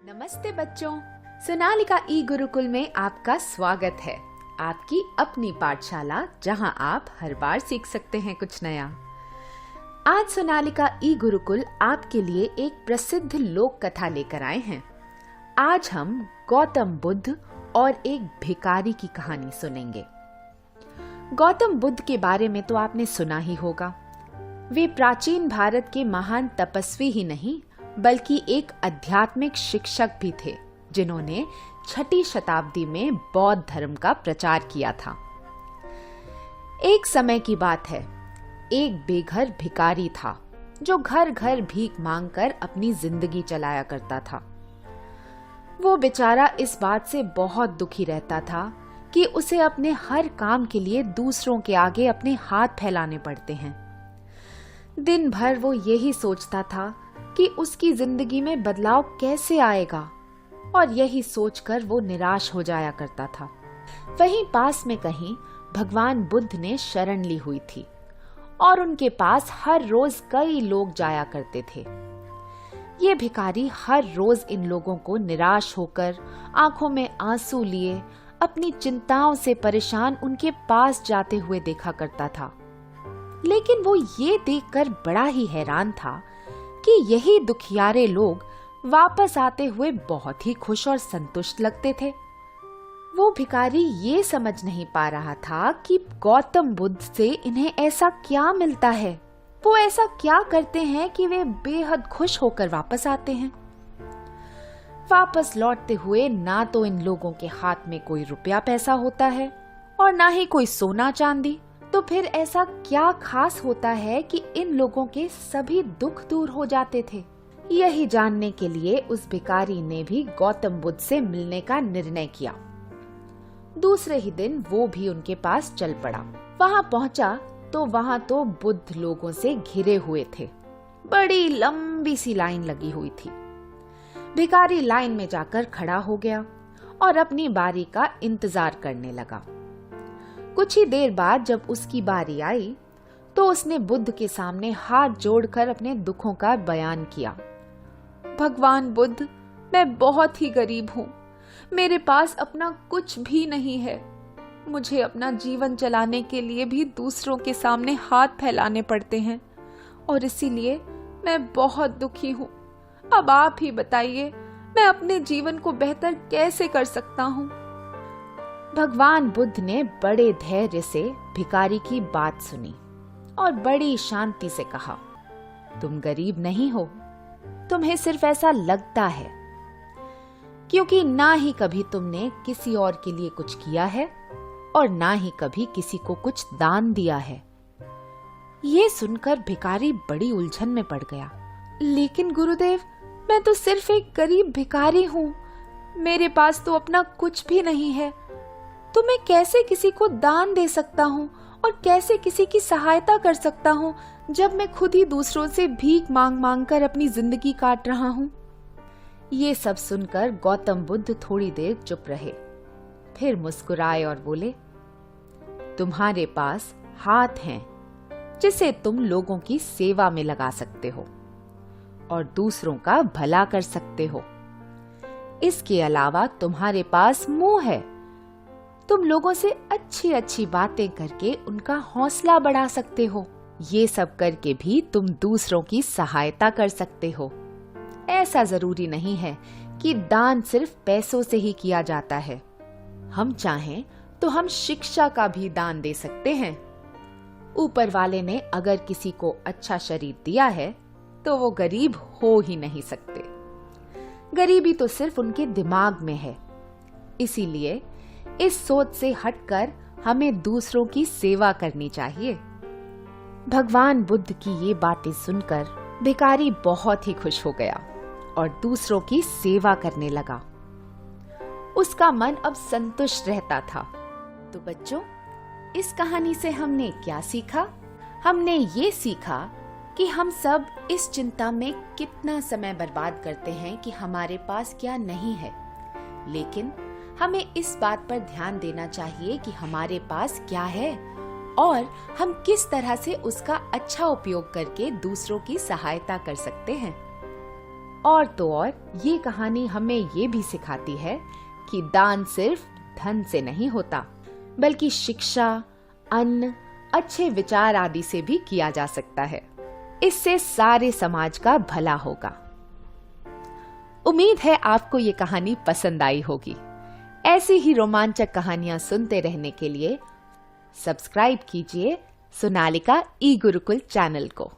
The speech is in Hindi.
नमस्ते बच्चों, सोनालिका ई गुरुकुल में आपका स्वागत है। आपकी अपनी पाठशाला जहां आप हर बार सीख सकते हैं कुछ नया। आज सोनालिका ई गुरुकुल आपके लिए एक प्रसिद्ध लोक कथा लेकर आए हैं। आज हम गौतम बुद्ध और एक भिखारी की कहानी सुनेंगे। गौतम बुद्ध के बारे में तो आपने सुना ही होगा। वे प्राचीन भारत के महान तपस्वी ही नहीं बल्कि एक आध्यात्मिक शिक्षक भी थे, जिन्होंने 6ठी शताब्दी में बौद्ध धर्म का प्रचार किया था। एक समय की बात है, एक बेघर भिखारी था जो घर घर भीख मांगकर अपनी जिंदगी चलाया करता था। वो बेचारा इस बात से बहुत दुखी रहता था कि उसे अपने हर काम के लिए दूसरों के आगे अपने हाथ फैलाने पड़ते हैं। दिन भर वो यही सोचता था कि उसकी जिंदगी में बदलाव कैसे आएगा, और यही सोचकर वो निराश हो जाया करता था। वहीं पास में कहीं भगवान बुद्ध ने शरण ली हुई थी और उनके पास हर रोज कई लोग जाया करते थे। ये भिखारी हर रोज इन लोगों को निराश होकर आंखों में आंसू लिए अपनी चिंताओं से परेशान उनके पास जाते हुए देखा करता था। लेकिन वो ये देखकर बड़ा ही हैरान था कि यही दुखियारे लोग वापस आते हुए बहुत ही खुश और संतुष्ट लगते थे। वो भिखारी ये समझ नहीं पा रहा था कि गौतम बुद्ध से इन्हें ऐसा क्या मिलता है, वो ऐसा क्या करते हैं कि वे बेहद खुश होकर वापस आते हैं। वापस लौटते हुए ना तो इन लोगों के हाथ में कोई रुपया पैसा होता है और ना ही कोई सोना चांदी, तो फिर ऐसा क्या खास होता है कि इन लोगों के सभी दुख दूर हो जाते थे। यही जानने के लिए उस भिखारी ने भी गौतम बुद्ध से मिलने का निर्णय किया। दूसरे ही दिन वो भी उनके पास चल पड़ा। वहाँ पहुँचा तो वहाँ तो बुद्ध लोगों से घिरे हुए थे। बड़ी लंबी सी लाइन लगी हुई थी। भिखारी लाइन में जाकर खड़ा हो गया और अपनी बारी का इंतजार करने लगा। कुछ ही देर बाद जब उसकी बारी आई तो उसने बुद्ध के सामने हाथ जोड़कर अपने दुखों का बयान किया। भगवान बुद्ध, मैं बहुत ही गरीब हूँ। मेरे पास अपना कुछ भी नहीं है। मुझे अपना जीवन चलाने के लिए भी दूसरों के सामने हाथ फैलाने पड़ते हैं और इसीलिए मैं बहुत दुखी हूँ। अब आप ही बताइए, मैं अपने जीवन को बेहतर कैसे कर सकता हूँ। भगवान बुद्ध ने बड़े धैर्य से भिखारी की बात सुनी और बड़ी शांति से कहा, तुम गरीब नहीं हो, तुम्हें सिर्फ ऐसा लगता है, क्योंकि ना ही कभी तुमने किसी और के लिए कुछ किया है और ना ही कभी किसी को कुछ दान दिया है। ये सुनकर भिखारी बड़ी उलझन में पड़ गया। लेकिन गुरुदेव, मैं तो सिर्फ एक गरीब भिखारी हूँ। मेरे पास तो अपना कुछ भी नहीं है, तो मैं कैसे किसी को दान दे सकता हूँ और कैसे किसी की सहायता कर सकता हूँ जब मैं खुद ही दूसरों से भीख मांग मांग कर अपनी जिंदगी काट रहा हूँ। ये सब सुनकर गौतम बुद्ध थोड़ी देर चुप रहे, फिर मुस्कुराए और बोले, तुम्हारे पास हाथ हैं जिसे तुम लोगों की सेवा में लगा सकते हो और दूसरों का भला कर सकते हो। इसके अलावा तुम्हारे पास मुंह है, तुम लोगों से अच्छी अच्छी बातें करके उनका हौसला बढ़ा सकते हो। ये सब करके भी तुम दूसरों की सहायता कर सकते हो। ऐसा जरूरी नहीं है कि दान सिर्फ पैसों से ही किया जाता है। हम चाहें तो हम शिक्षा का भी दान दे सकते हैं। ऊपर वाले ने अगर किसी को अच्छा शरीर दिया है तो वो गरीब हो ही नहीं सकते। गरीबी तो सिर्फ उनके दिमाग में है। इसीलिए इस सोच से हटकर हमें दूसरों की सेवा करनी चाहिए। भगवान बुद्ध की ये बातें सुनकर भिखारी बहुत ही खुश हो गया और दूसरों की सेवा करने लगा। उसका मन अब संतुष्ट रहता था। तो बच्चों, इस कहानी से हमने क्या सीखा? हमने ये सीखा कि हम सब इस चिंता में कितना समय बर्बाद करते हैं कि हमारे पास क्या नहीं है, लेकिन हमें इस बात पर ध्यान देना चाहिए कि हमारे पास क्या है और हम किस तरह से उसका अच्छा उपयोग करके दूसरों की सहायता कर सकते हैं। और तो और ये कहानी हमें ये भी सिखाती है कि दान सिर्फ धन से नहीं होता, बल्कि शिक्षा, अन्न, अच्छे विचार आदि से भी किया जा सकता है। इससे सारे समाज का भला होगा। उम्मीद है आपको ये कहानी पसंद आई होगी। ऐसी ही रोमांचक कहानियां सुनते रहने के लिए सब्सक्राइब कीजिए सोनालिका ई गुरुकुल चैनल को।